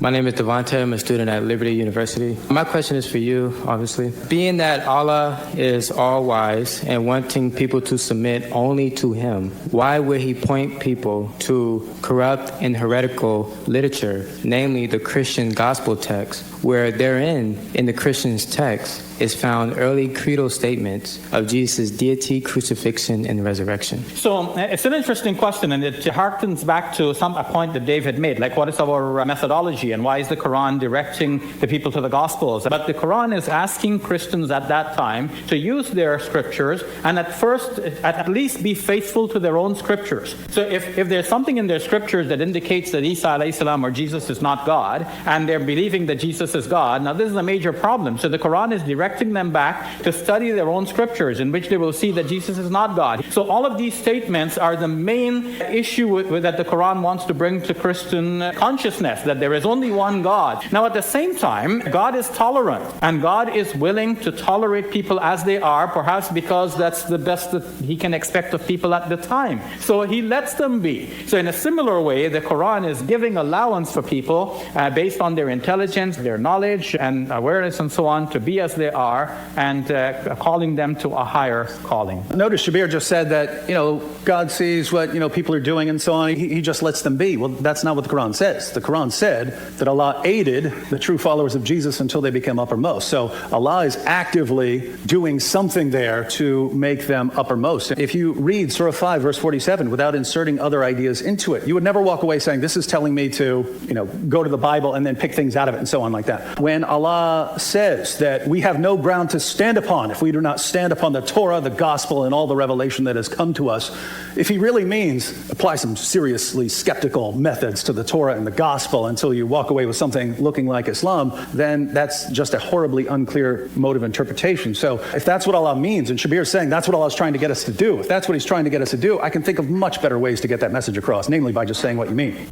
My name is Devontae. I'm a student at Liberty University. My question is for you, obviously. Being that Allah is all-wise and wanting people to submit only to Him, why would He point people to corrupt and heretical literature, namely the Christian gospel text, where therein, in the Christian's text, is found early creedal statements of Jesus' deity, crucifixion, and resurrection? So it's an interesting question, and it harkens back to a point that Dave had made, like what is our methodology and why is the Quran directing the people to the Gospels? But the Quran is asking Christians at that time to use their scriptures and at least be faithful to their own scriptures. So if there's something in their scriptures that indicates that Isa alayhi salam or Jesus is not God, and they're believing that Jesus is God, now this is a major problem. So the Quran is directing them back to study their own scriptures, in which they will see that Jesus is not God. So all of these statements are the main issue that the Quran wants to bring to Christian consciousness, that there is only one God. Now at the same time, God is tolerant, and God is willing to tolerate people as they are, perhaps because that's the best that He can expect of people at the time. So He lets them be. So in a similar way, the Quran is giving allowance for people based on their intelligence, their knowledge and awareness and so on, to be as they are, and calling them to a higher calling. Notice Shabir just said that, God sees what, people are doing and so on. He just lets them be. Well, that's not what the Quran says. The Quran said that Allah aided the true followers of Jesus until they became uppermost. So Allah is actively doing something there to make them uppermost. If you read Surah 5, verse 47, without inserting other ideas into it, you would never walk away saying, this is telling me to, go to the Bible and then pick things out of it and so on like that. When Allah says that we have no ground to stand upon if we do not stand upon the Torah, the gospel, and all the revelation that has come to us, if He really means apply some seriously skeptical methods to the Torah and the gospel until you walk away with something looking like Islam, then that's just a horribly unclear mode of interpretation. So if that's what Allah means, and Shabir is saying that's what Allah is trying to get us to do, if that's what He's trying to get us to do, I can think of much better ways to get that message across, namely by just saying what you mean.